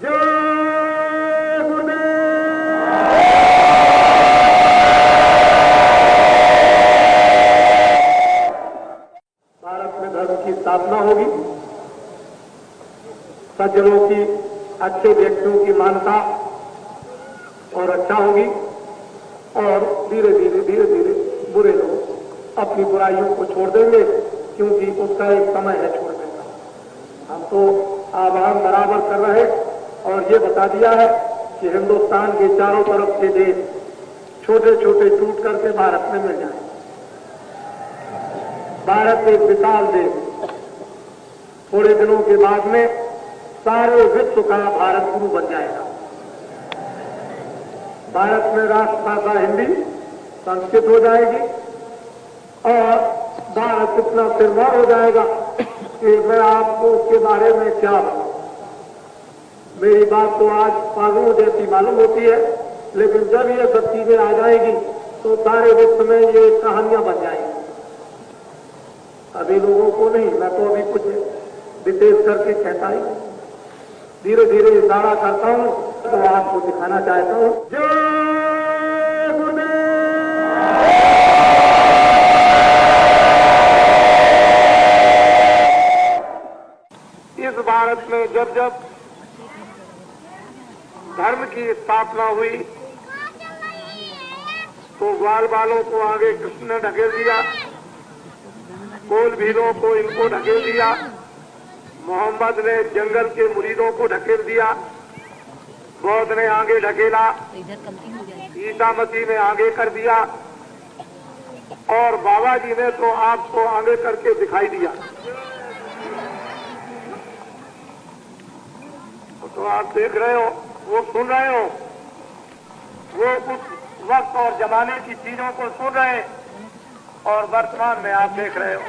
भारत में धर्म की स्थापना होगी, सज्जनों की, अच्छे व्यक्तियों की मानता और अच्छा होगी, और धीरे धीरे बुरे लोग अपनी बुराइयों को छोड़ देंगे, क्योंकि उसका एक समय है छोड़ने का। हम तो आह्वान बराबर कर रहे और ये बता दिया है कि हिंदुस्तान के चारों तरफ के देश छोटे छोटे टूट करके भारत में मिल जाए। भारत एक विशाल देश, थोड़े दिनों के बाद में सारे विश्व का भारत गुरु बन जाएगा। भारत में राष्ट्रभाषा हिंदी, संस्कृत हो जाएगी और भारत इतना सिरमौर हो जाएगा कि मैं आपको उसके बारे में क्या बताऊं। मेरी बात तो आज पागलों जैसी मालूम होती है, लेकिन जब ये सब चीजें आ जाएगी तो सारे विश्व में ये कहानियां बन जाएंगी। अभी लोगों को नहीं, मैं तो अभी कुछ विशेष करके कहता ही धीरे धीरे इशारा करता हूं, तो आपको दिखाना चाहता हूं। जय गुरुदेव। इस भारत में जब जब धर्म की स्थापना हुई तो ग्वाल बालों को आगे कृष्ण ने ढकेल दिया, कोल भीलों को इनको ढकेल दिया, मोहम्मद ने जंगल के मुरीदों को ढकेल दिया, बौद्ध ने आगे ढकेला, ईसा मसीह ने आगे कर दिया और बाबा जी ने तो आपको आगे करके दिखाई दिया। तो आप देख रहे हो, वो सुन रहे हो, वो उस वक्त और जमाने की चीजों को सुन रहे और वर्तमान में आप देख रहे हो।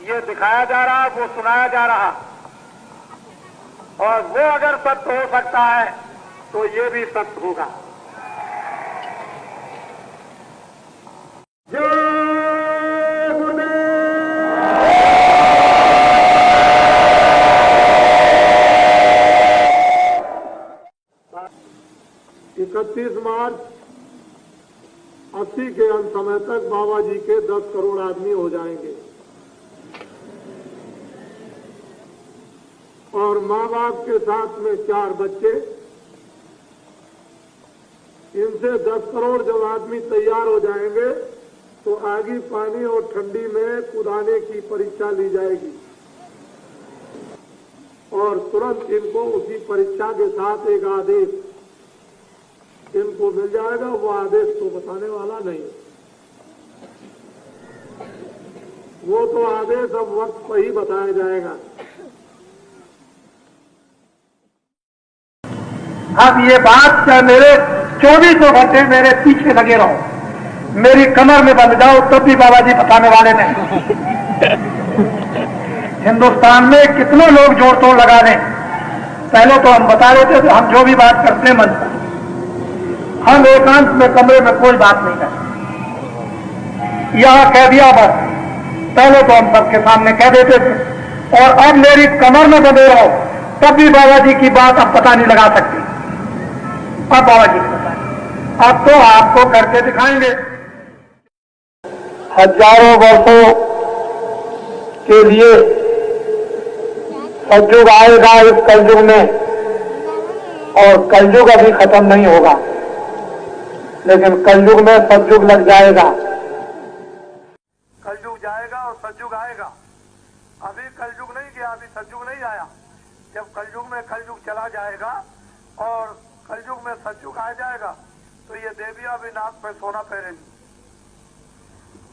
ये दिखाया जा रहा, वो सुनाया जा रहा, और वो अगर सत्य हो सकता है तो ये भी सत्य होगा। जय गुरुदेव। 31 मार्च 80 के अंत समय तक बाबा जी के 10 करोड़ आदमी हो जाएंगे और माँ बाप के साथ में 4 बच्चे। इनसे 10 करोड़ जब आदमी तैयार हो जाएंगे तो आगी पानी और ठंडी में कूदाने की परीक्षा ली जाएगी और तुरंत इनको उसी परीक्षा के साथ एक आदेश इनको मिल जाएगा। वो आदेश तो बताने वाला नहीं, वो तो आदेश अब वक्त पर ही बताया जाएगा। अब ये बात क्या, मेरे 24 घंटे मेरे पीछे लगे रहो, मेरी कमर में बंध जाओ, तब भी बाबा जी बताने वाले नहीं। हिंदुस्तान में कितने लोग जोड़ तोड़ लगा दें। पहले तो हम बता रहे थे हम जो भी बात करते हैं मन, हम एकांत में कमरे में कोई बात नहीं करते। यहां कह दिया बस, पहले तो हम सबके सामने कह देते थे, और अब मेरी कमर में बंधे रहो, तब भी बाबा जी की बात अब पता नहीं लगा सकती। अब बाबा जी अब तो आपको करके दिखाएंगे। हजारों वर्षों के लिए सतयुग आएगा इस कलयुग में, और कलयुग अभी खत्म नहीं होगा, लेकिन कलयुग में सतयुग लग जाएगा। कलयुग जाएगा और सतयुग आएगा। अभी कलयुग नहीं गया, अभी सतयुग नहीं आया। जब कलयुग में कलयुग चला जाएगा और कलयुग में सतयुग आ जाएगा तो ये देवियां भी नाक में सोना पहनेंगी,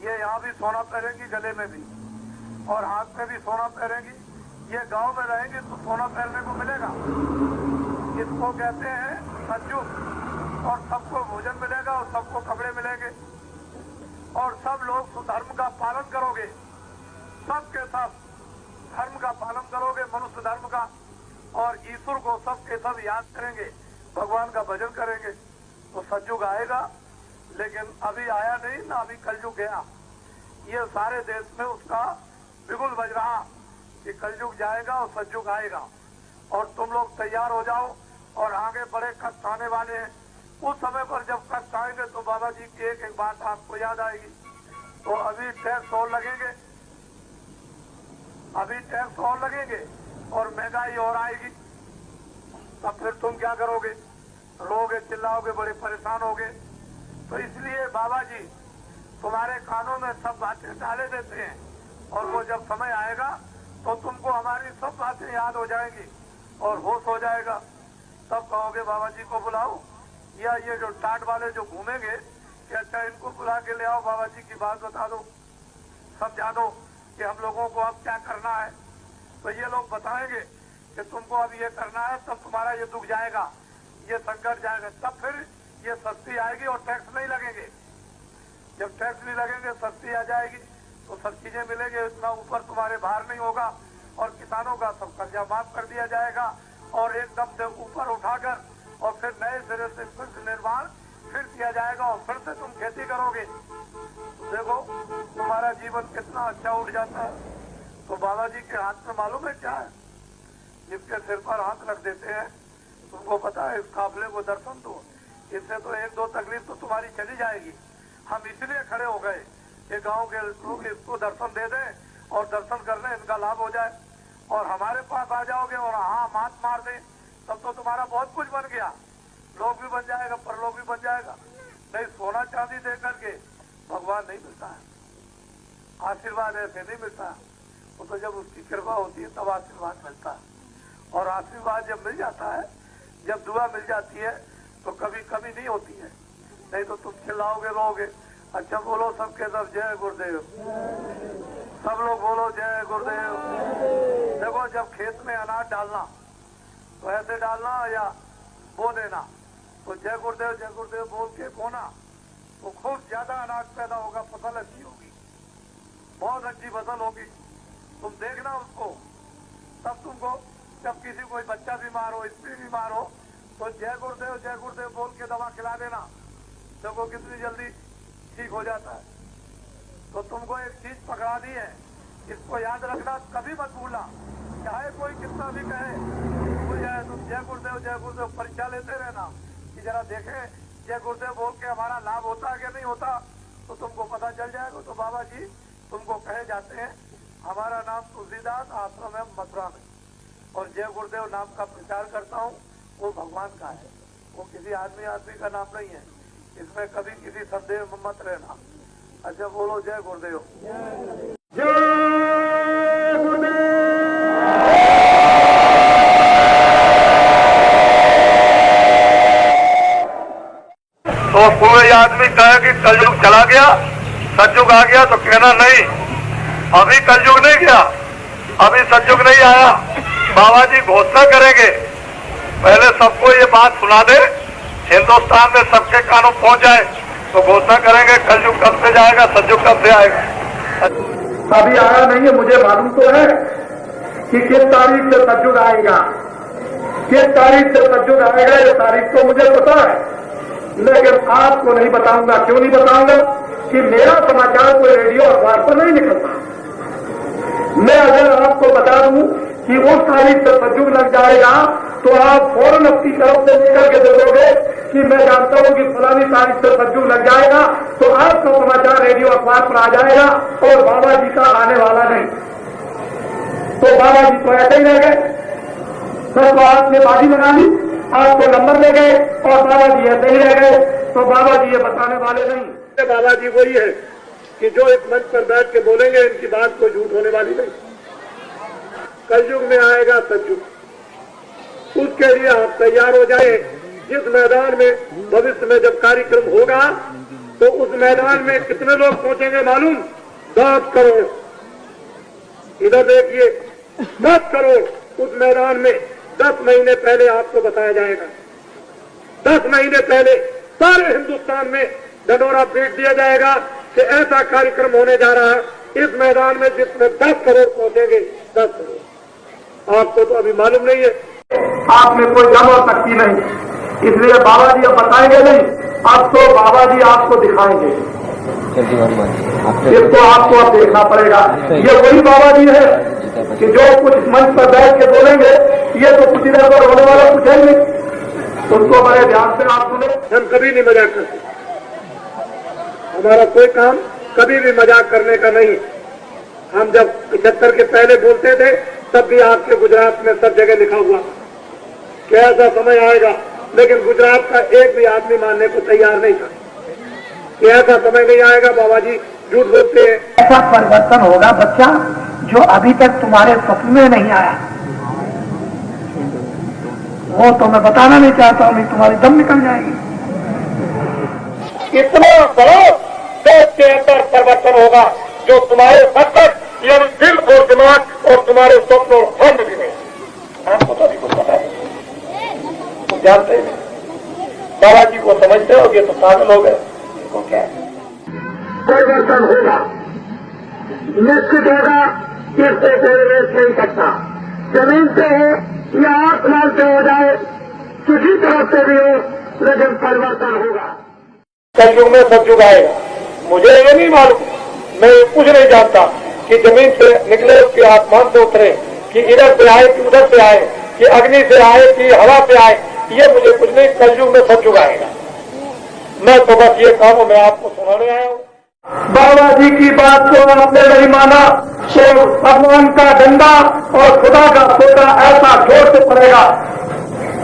ये यहाँ भी सोना पहनेंगी, गले में भी, और हाथ में भी सोना पहनेंगी। ये गांव में रहेंगे तो सोना पहनने को मिलेगा। इसको कहते हैं सतयुग, और सबको भोजन मिलेगा और सबको कपड़े मिलेंगे और सब लोग धर्म का पालन करोगे, सबके सब धर्म का पालन करोगे, मनुष्य धर्म का, और ईश्वर को सबके सब याद करेंगे, भगवान का भजन करेंगे तो सतयुग आएगा। लेकिन अभी आया नहीं ना, अभी कलयुग गया। ये सारे देश में उसका बिगुल बज रहा, कि कलयुग जाएगा और सतयुग आएगा और तुम लोग तैयार हो जाओ और आगे बड़े कष्ट आने वाले हैं। उस समय पर जब कष्ट आएंगे तो बाबा जी की एक एक बात आपको याद आएगी। तो अभी टैक्स और लगेंगे, अभी टैक्स और लगेंगे और महंगाई और आएगी। तब फिर तुम क्या करोगे? रोगे, चिल्लाओगे, बड़े परेशान होगे। तो इसलिए बाबा जी तुम्हारे कानों में सब बातें डाले देते हैं और वो जब समय आएगा तो तुमको हमारी सब बातें याद हो जाएंगी और होश हो जाएगा। तब कहोगे बाबा जी को बुलाओ, या ये जो टाट वाले जो घूमेंगे कि अच्छा इनको बुला के ले आओ, बाबा जी की बात बता दो, समझा दो कि हम लोगों को अब क्या करना है। तो ये लोग बताएंगे कि तुमको अब ये करना है, तब तुम्हारा ये दुख जाएगा, ये संकट जाएगा, तब फिर ये सस्ती आएगी और टैक्स नहीं लगेंगे। जब टैक्स नहीं लगेंगे, सस्ती आ जाएगी तो सब चीजें मिलेंगे, इतना ऊपर तुम्हारे भार नहीं होगा और किसानों का सब कर्जा माफ कर दिया जाएगा और एकदम से ऊपर उठाकर और फिर नए सिरे से फिर से निर्माण फिर किया जाएगा और फिर से तुम खेती करोगे। देखो तुम्हारा जीवन कितना अच्छा उठ जाता है। तो बाबा जी के हाथ में मालूम है क्या है? जिसके सिर पर हाथ रख देते हैं, तुमको पता है, इस काफिले को दर्शन दो, इससे तो एक दो तकलीफ तो तुम्हारी चली जाएगी। हम इसलिए खड़े हो गए कि गांव के लोग इसको दर्शन दे दें और दर्शन करने इनका लाभ हो जाए और हमारे पास आ जाओगे और हाँ मात मार दें, तब तो तुम्हारा बहुत कुछ बन गया, लोग भी बन जाएगा, परलोक भी बन जाएगा। नहीं सोना चांदी दे करके भगवान नहीं मिलता है, आशीर्वाद ऐसे नहीं मिलता। वो तो जब उसकी कृपा होती है तब आशीर्वाद मिलता है और आशीर्वाद जब मिल जाता है, जब दुआ मिल जाती है तो कभी कमी नहीं होती है। नहीं तो तुम चिल्लाओगे, रोगे। अच्छा बोलो सबके सब जय गुरुदेव, सब लोग बोलो जय गुरुदेव। देखो जब खेत में अनाज डालना तो ऐसे डालना या बो देना, तो जय गुरुदेव बोल के बोना तो खूब ज्यादा अनाज पैदा होगा, फसल अच्छी होगी, बहुत अच्छी फसल होगी। तुम देखना उसको, तब तुमको जब किसी कोई बच्चा बीमार हो, स्त्री बीमार हो, तो जय गुरुदेव बोल के दवा खिला देना, देखो कितनी जल्दी ठीक हो जाता है। तो तुमको एक चीज पकड़ा दी है, इसको याद रखना, कभी मत भूलना, चाहे कोई कितना भी कहे भूल जाए, तुम जय गुरुदेव परीक्षा लेते रहना कि जरा देखें जय गुरुदेव बोल के हमारा लाभ होता है कि नहीं होता, तो तुमको पता चल जाएगा। तो बाबा जी तुमको कहे जाते हैं, हमारा नाम तुलसीदास, आश्रम है मथुरा में, और जय गुरुदेव नाम का प्रचार करता हूँ, वो भगवान का है, वो किसी आदमी का नाम नहीं है। इसमें कभी किसी संदेह में मत रहना। अच्छा बोलो जय गुरुदेव। तो कोई आदमी कहे कि कलयुग चला गया, सतयुग आ गया, तो कहना नहीं, अभी कलयुग नहीं गया, अभी सतयुग नहीं आया। बाबा जी घोषणा करेंगे, पहले सबको ये बात सुना दे, हिंदुस्तान में सबके कानों पहुंच जाए, तो घोषणा करेंगे कलयुग कब से जाएगा, सतयुग कब से आएगा। अभी आया नहीं है, मुझे मालूम तो है कि किस तारीख से सतयुग आएगा, किस तारीख से सतयुग आएगा, ये तारीख तो मुझे पता है, लेकिन आपको नहीं बताऊंगा। क्यों नहीं बताऊंगा? कि मेरा समाचार कोई रेडियो अखबार पर नहीं निकलता। मैं अगर आपको बता दूं कि उस तारीख से सतयुग लग जाएगा, तो आप फौरन अपनी तरफ से लेकर के दे दोगे कि मैं जानता हूं कि फलानी तारीख से सतयुग लग जाएगा, तो आपका समाचार रेडियो अखबार पर आ जाएगा और बाबा जी का आने वाला नहीं। तो बाबा जी तो ऐसे ही रह गए, सबको हाथ में बाजी लगा ली, आपको नंबर ले गए और बाबा जी ऐसे ही रह गए। तो बाबा जी ये बताने वाले नहीं। बाबा जी वही है कि जो एक मंच पर बैठ के बोलेंगे, इनकी बात कोई झूठ होने वाली नहीं। कलयुग में आएगा सतयुग, उसके लिए आप तैयार हो जाए। जिस मैदान में भविष्य में जब कार्यक्रम होगा, तो उस मैदान में कितने लोग पहुंचेंगे मालूम? 10 करोड़। इधर देखिए, 10 करोड़ उस मैदान में 10 महीने पहले आपको बताया जाएगा। 10 महीने पहले सारे हिंदुस्तान में ढंढोरा पीट दिया जाएगा कि ऐसा कार्यक्रम होने जा रहा है इस मैदान में, जिसमें 10 करोड़ पहुंचेंगे। 10 करोड़ आपको तो अभी मालूम नहीं है, आप में कोई दम और शक्ति नहीं, इसलिए बाबा जी अब बताएंगे नहीं, अब तो बाबा जी आपको दिखाएंगे। इसको आपको अब देखना पड़ेगा। ये वही बाबा जी है कि जो कुछ मंच पर बैठ के बोलेंगे ये तो कुछ इधर पर होने वाला कुछ है नहीं, उनको बड़े ध्यान से आप सुने। हम कभी नहीं मजाक करते, हमारा कोई काम कभी भी मजाक करने का नहीं। हम जब 75 के पहले बोलते थे तब भी आपके गुजरात में सब जगह लिखा हुआ कि ऐसा समय आएगा, लेकिन गुजरात का एक भी आदमी मानने को तैयार नहीं था कि ऐसा समय नहीं आएगा। बाबा जी झूठ बोलते हैं। ऐसा परिवर्तन होगा बच्चा जो अभी तक तुम्हारे स्वप्न में नहीं आया, वो तो मैं बताना नहीं चाहता हूं, नहीं तुम्हारी दम निकल जाएगी। इतना बड़ा देश के अंदर परिवर्तन होगा जो तुम्हारे मकसद यानी दिल और दिमाग और तुम्हारे स्वप्न और ख्वाब भी नहीं। आपको तो अभी कुछ पता नहीं, तुम जानते ही नहीं। बाबा जी को समझते हो, ये तो पागल हो गए, इनको क्या है? परिवर्तन होगा, निश्चित होगा, इससे कोई रेस नहीं सकता। जमीन से हो या आसमान से हो जाए, किसी तरफ से भी हो, लेकिन परिवर्तन होगा। कलयुग में सतयुग आएगा, मुझे ये नहीं मालूम, मैं कुछ नहीं जानता कि जमीन से निकले कि आसमान से उतरे, कि इधर से आए कि उधर से आए, कि अग्नि से आए कि हवा से आए, ये मुझे कुछ नहीं। कलयुग में सतयुग आएगा। मैं तो बस ये काम मैं आपको सुनाने आया हूँ। बाबा जी की बात को आपने नहीं माना तो भगवान का डंडा और खुदा का सोटा ऐसा जोर से पड़ेगा।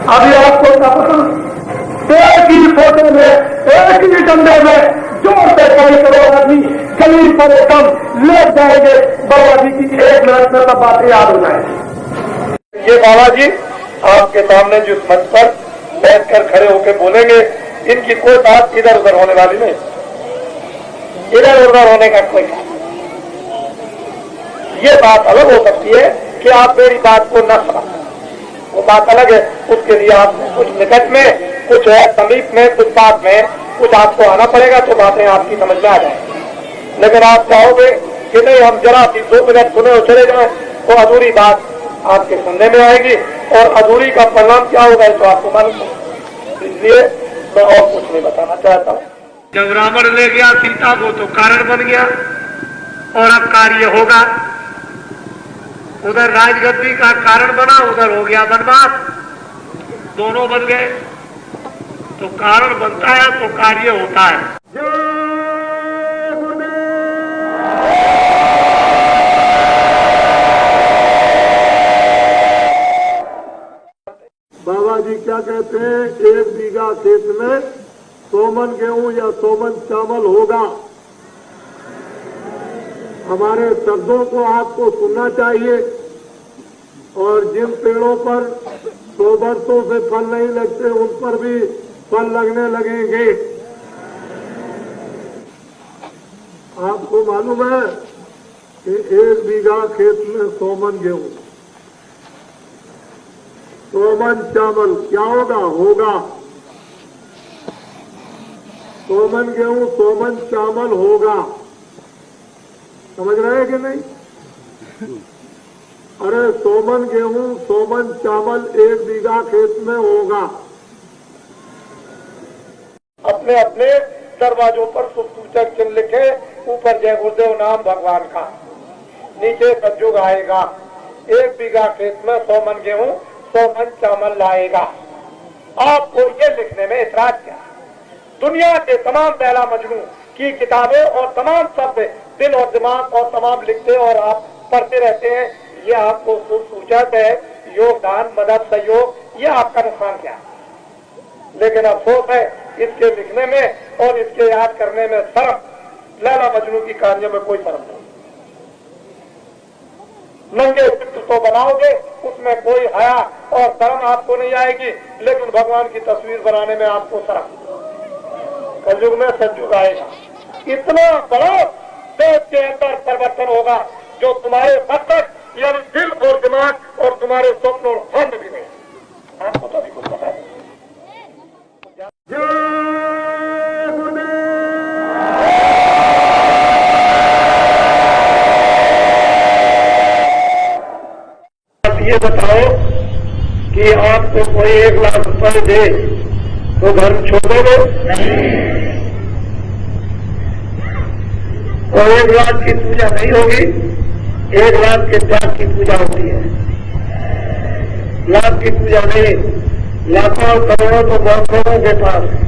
अभी आपको क्या पसंद, एक ही फोटो में, एक ही डंडे में जोर से कई करोड़ आदमी जमीन पर एकदम लेट जाएंगे। बाबा जी की 1 मिनट में सब बातें याद हो जाएंगी। ये बाबा जी आपके सामने जिस मंच पर बैठकर खड़े होकर बोलेंगे, इनकी कोई बात इधर उधर होने वाली नहीं, इधर उधर होने का कोई काम। ये बात अलग हो सकती है कि आप मेरी बात को न समझ, वो बात अलग है। उसके लिए आप कुछ निकट में, कुछ है समीप में, कुछ बात में कुछ आपको आना पड़ेगा तो बातें आपकी समझ में आ जाएंगी। लेकिन आप चाहोगे कि नहीं हम जरा सी 2 मिनट सुने और चले जाए, तो अधूरी बात आपके सुनने में आएगी और अधूरी का परिणाम क्या होगा तो आपको मालूम है। इसलिए मैं और कुछ नहीं बताना चाहता हूँ। जब रावण ले गया सीता को तो कारण बन गया और अब कार्य होगा। उधर राजगद्दी का कारण बना, उधर हो गया वनवास, दोनों बन गए। तो कारण बनता है तो कार्य होता है। बाबा जी क्या कहते हैं, 1 बीघा खेत में 100 मन गेहूं या 100 मन चावल होगा। हमारे शब्दों को आपको सुनना चाहिए। और जिन पेड़ों पर 100 वर्षों से फल नहीं लगते उन पर भी फल लगने लगेंगे। आपको मालूम है कि 1 बीघा खेत में 100 मन गेहूं, 100 मन चावल क्या होगा? होगा 100 मन गेहूं, 100 मन चावल होगा। समझ रहे हैं कि नहीं? अरे 100 मन गेहूं, 100 मन चावल 1 बीघा खेत में होगा। अपने अपने दरवाजों पर सूचक चिन्ह लिखे, ऊपर जय गुरुदेव नाम भगवान का, नीचे सतयुग आएगा। 1 बीघा खेत में 100 मन गेहूं, 100 मन चावल लाएगा। आपको ये लिखने में इतराज क्या? दुनिया के तमाम लैला मजनू की किताबें और तमाम शब्द दिल और दिमाग और तमाम लिखते और आप पढ़ते रहते हैं। ये आपको सूचक है, योगदान, मदद, सहयोग, ये आपका नुकसान क्या है? लेकिन अफसोस है इसके लिखने में और इसके याद करने में शर्म, लैला मजनू की कहानियों में कोई शर्म नहीं। नंगे चित्र तो बनाओगे, उसमें कोई हया और शर्म आपको नहीं आएगी, लेकिन भगवान की तस्वीर बनाने में आपको शर्म। कलयुग में सतयुग आएगा, इतना बड़ा देश के अंदर परिवर्तन होगा जो तुम्हारे मकसद यानी दिल और दिमाग और तुम्हारे स्वप्न और ख्वाब भी नहीं। आपको तो अभी कुछ पता नहीं। ये बताओ कि आपको कोई 1 लाख रुपए दे तो धर्म छोड़ोगे? नहीं। और 1 लाख की पूजा नहीं होगी 1 लाख के त्याग की पूजा होती है। लाख की पूजा नहीं, लाखों करोड़ों तो बहुत लोगों के पास है,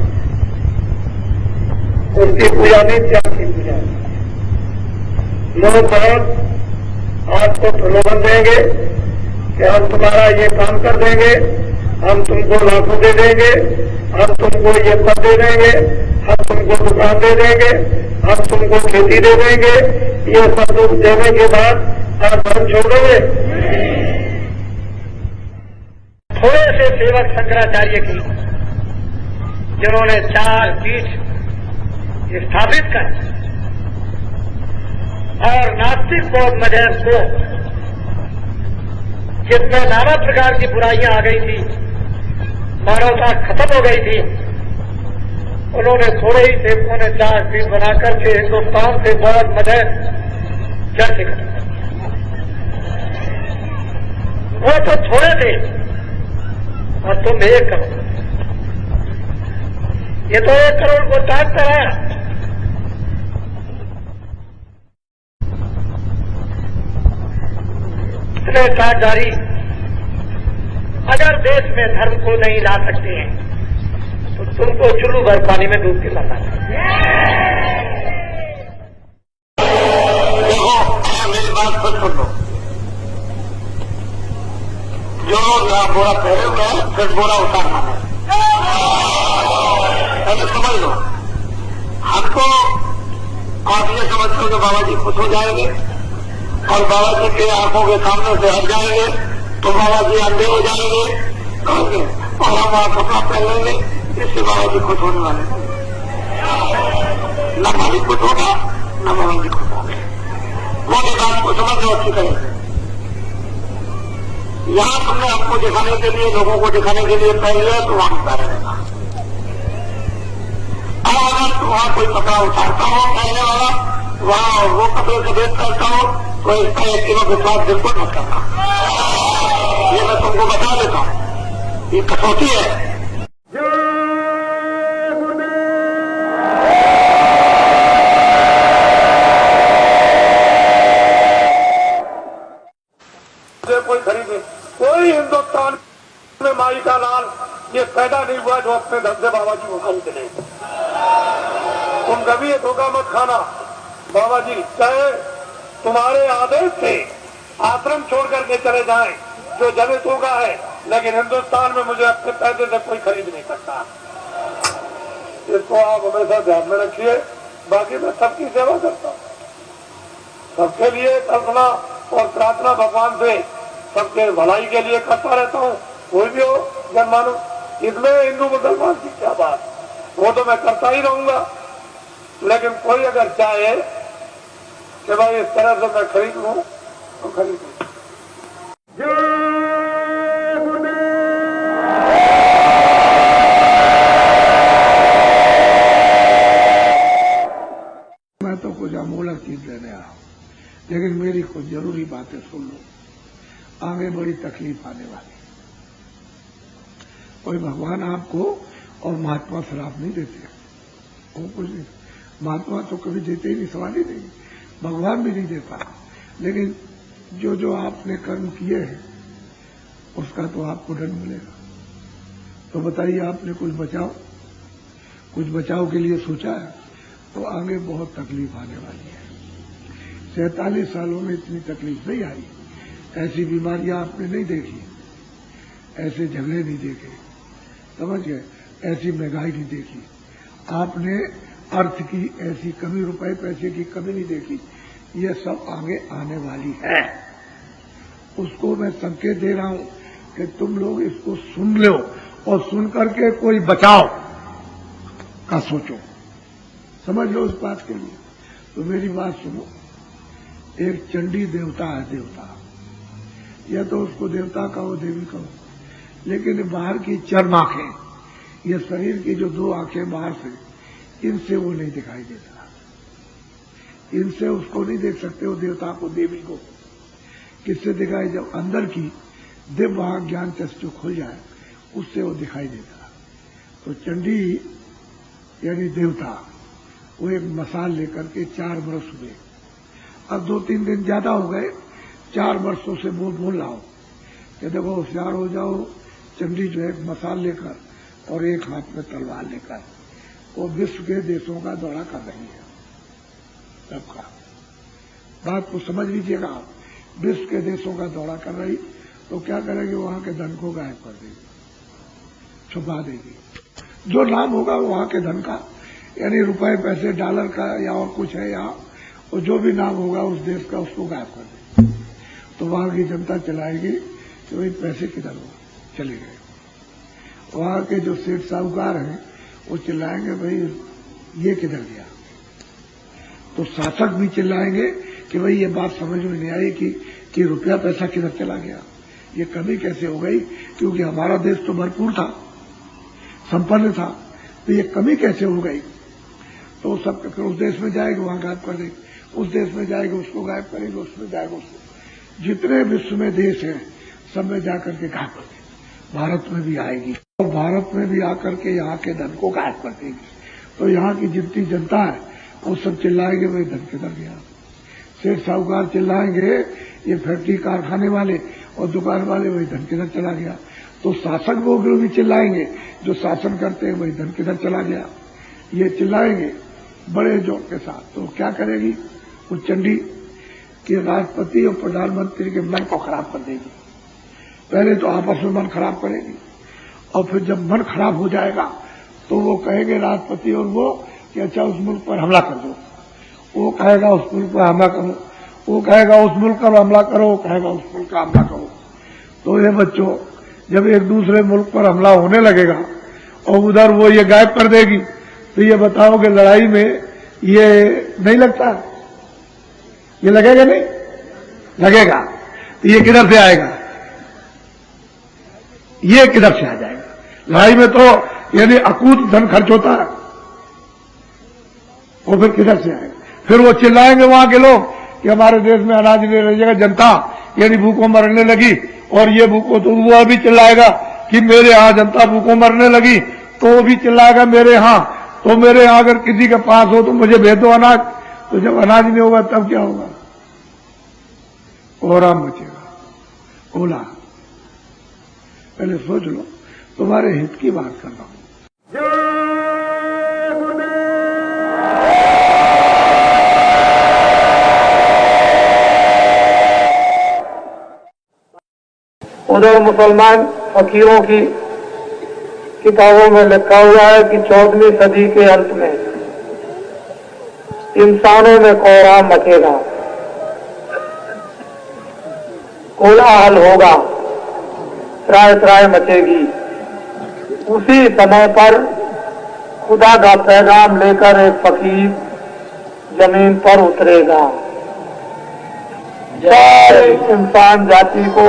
उसकी पूजा नहीं, त्याग की पूजा। लोग बहुत आपको प्रलोभन देंगे कि हम तुम्हारा ये काम कर देंगे, हम तुमको लाखों दे देंगे, हम तुमको ये पद दे देंगे, हम तुमको दुकान दे देंगे, हम तुमको खेती दे देंगे। ये सब कुछ देने के बाद आप धर्म छोड़ोगे? थोड़े से सेवक शंकराचार्य की, जिन्होंने 4 पीठ स्थापित कर और नास्तिक बौद्ध मजहब को, जिसमें नाना प्रकार की बुराइयां आ गई थी, मानवता खत्म हो गई थी, उन्होंने थोड़े ही सेवकों ने 4 पीठ बनाकर के हिंदुस्तान से बौद्ध मजहब जड़ से खत्म कर दिया। वो तो थोड़े थे और तुम 1 करोड़, ये तो 1 करोड़ को ताकता है। इतने साझेदारी अगर देश में धर्म को नहीं ला सकते हैं तो तुमको चुल्लू भर पानी में डूब के मरना चाहिए। देखो, मेरी बात खुद सुन लो। जो लोग बोरा पहले हुए हैं, फिर बोरा उतारना है, पहले समझ लो। हमको आप ये समझते हो कि बाबा जी खुश हो जाएंगे और बाबा जी के आंखों के सामने से हट जाएंगे तो बाबा जी अंधे हो जाएंगे और हम वहां कपड़ा पहन लेंगे, इससे बाबा जी खुश होने वाले न मालिक खुश होगा न बाबा जी खुश होंगे। वो बात को समझ लो अच्छी तरह से। यहां तुमने हमको दिखाने के लिए, लोगों को दिखाने के लिए पहन लिया तो वहां उतार रहेगा। अब अगर वहां कोई कपड़ा उतारता हो पहनने वाला, वहां वो कपड़े से भेद करता हो, तो इसका 1 किलो विश्वास बिल्कुल मत करना। ये मैं तुमको बता देता हूं, ये कसौटी है। कोई खरीदे, कोई हिंदुस्तान में माई का लाल ये पैदा नहीं हुआ जो अपने धन से बाबा जी को खरीद ले। तुम कभी ये धोखा मत खाना। बाबा जी चाहे तुम्हारे आदेश से आश्रम छोड़ करके चले जाएं, जो दलितों का है, लेकिन हिंदुस्तान में मुझे अपने पैसे से कोई खरीद नहीं सकता। इसको आप हमेशा ध्यान में रखिए। बाकी मैं सबकी सेवा करता हूँ, सबके लिए कल्पना और प्रार्थना भगवान से सबके भलाई के लिए करता रहता हूँ। कोई भी हो जनमानव, इसमें हिंदू मुसलमान की क्या बात, वो तो मैं करता ही रहूंगा। लेकिन कोई अगर चाहे कि भाई इस तरह से मैं खरीद लूं तो खरीद लूं। मैं तो कुछ अमूलक चीज लेने आया हूं, लेकिन मेरी कुछ जरूरी बातें सुन लो। आगे बड़ी तकलीफ आने वाली। कोई भगवान आपको और महात्मा श्राप नहीं देते, वो कुछ नहीं। महात्मा तो कभी देते ही नहीं, सवाल ही नहीं, भगवान भी नहीं देता। लेकिन जो जो आपने कर्म किए हैं उसका तो आपको दंड मिलेगा। तो बताइए, आपने कुछ बचाव के लिए सोचा है तो आगे बहुत तकलीफ आने वाली है। 47 सालों में इतनी तकलीफ नहीं आई, ऐसी बीमारियां आपने नहीं देखी, ऐसे झगड़े नहीं देखे, समझ गए, ऐसी महंगाई नहीं देखी आपने, अर्थ की ऐसी कमी, रुपए पैसे की कमी नहीं देखी। ये सब आगे आने वाली है, उसको मैं संकेत दे रहा हूं कि तुम लोग इसको सुन लो और सुन करके कोई बचाव का सोचो, समझ लो इस बात के लिए। तो मेरी बात सुनो। एक चंडी देवता है, देवता, या तो उसको देवता कहो, देवी कहो, लेकिन बाहर की चर्म आंखें, ये शरीर की जो 2 आंखें बाहर से, इनसे वो नहीं दिखाई देता, इनसे उसको नहीं देख सकते हो, देवता को, देवी को। किससे दिखाई? जब अंदर की दिव्य ज्ञान चक्षु खुल जाए, उससे वो दिखाई देता। तो चंडी यानी देवता, वो एक मसाल लेकर के 4 बरस हुए, अब 2-3 दिन ज्यादा हो गए, 4 वर्षों से बोल रहा हूं कि देखो होशियार हो जाओ, चंडी जो है मसाल लेकर और एक हाथ में तलवार लेकर वो विश्व के देशों का दौरा कर रही है। सबका बात को समझ लीजिएगा आप, विश्व के देशों का दौरा कर रही तो क्या करेगी, वहां के धन को गायब कर देगी, छुपा देगी। जो नाम होगा वहां के धन का, यानी रुपए पैसे डॉलर का या और कुछ है यहाँ, और जो भी नाम होगा उस देश का उसको गायब कर देगी। तो वहां की जनता चिल्लाएगी कि भाई पैसे किधर हो, चले गए। वहां के जो सेठ साहूकार हैं वो चिल्लाएंगे भाई ये किधर गया। तो शासक भी चिल्लाएंगे कि भाई ये बात समझ में नहीं आई कि रुपया पैसा किधर चला गया, ये कमी कैसे हो गई, क्योंकि हमारा देश तो भरपूर था, संपन्न था, तो ये कमी कैसे हो गई। तो सब उस देश में जाएगा वहां गायब कर देंगे, उस देश में जाएगा उसको गायब करेंगे, उसमें जाएगा उसको, जितने विश्व में देश हैं सब में जाकर के गायब कर देंगे। भारत में भी आएगी और भारत में भी आकर के यहाँ के धन को गायब कर देंगे। तो यहाँ की जितनी जनता है वो सब चिल्लाएंगे भाई धन किधर गया। सेठ साहूकार चिल्लाएंगे, ये फैक्ट्री कारखाने वाले और दुकान वाले वही धन किधर चला गया। तो शासक वो भी चिल्लाएंगे, जो शासन करते हैं वही धन किधर चला गया, ये चिल्लाएंगे बड़े जोर के साथ। तो क्या करेगी वो चंडी कि राष्ट्रपति और प्रधानमंत्री के मन को खराब कर देगी। पहले तो आपस में मन खराब करेगी और फिर जब मन खराब हो जाएगा तो वो कहेंगे राष्ट्रपति और वो कि अच्छा उस मुल्क पर हमला कर दो, वो कहेगा उस मुल्क पर हमला करो, वो कहेगा उस मुल्क पर हमला करो, वो कहेगा उस मुल्क का हमला करो। तो ये बच्चों जब एक दूसरे मुल्क पर हमला होने लगेगा और उधर वो ये गायब कर देगी तो ये बताओ कि लड़ाई में ये नहीं लगता, ये लगेगा नहीं लगेगा। तो ये किधर से आएगा, ये किधर से आ जाएगा। लड़ाई में तो यानी अकूत धन खर्च होता है, वो फिर किधर से आएगा। फिर वो चिल्लाएंगे वहां के लोग कि हमारे देश में अनाज नहीं रहेगा, जनता यानी भूखों मरने लगी। और ये भूखों तो वो भी चिल्लाएगा कि मेरे यहां जनता भूखों मरने लगी, तो वो भी चिल्लाएगा मेरे यहां, तो मेरे यहां अगर किसी के पास हो तो मुझे भेज दो अनाज। तो जब अनाज नहीं होगा तब क्या होगा, कोहराम मचेगा, ओला। पहले सोच लो, तुम्हारे हित की बात कर रहा हूं। उधर मुसलमान फकीरों की किताबों में लिखा हुआ है कि 14वीं सदी के अंत में इंसानों में कोहराम मचेगा, कोलाहल होगा, त्राय त्राय मचेगी। उसी समय पर खुदा का पैगाम लेकर एक फकीर जमीन पर उतरेगा, सारे इंसान जाति को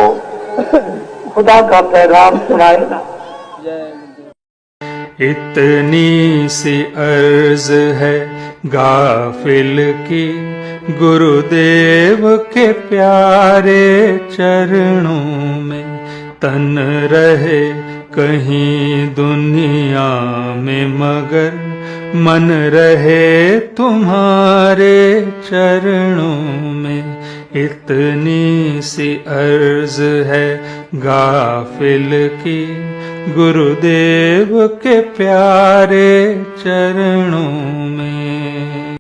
खुदा का पैगाम सुनाएगा। इतनी सी अर्ज है गाफिल की, गुरुदेव के प्यारे चरणों में तन रहे कहीं दुनिया में, मगर मन रहे तुम्हारे चरणों में। इतनी सी अर्ज है गाफिल की, गुरुदेव के प्यारे चरणों में।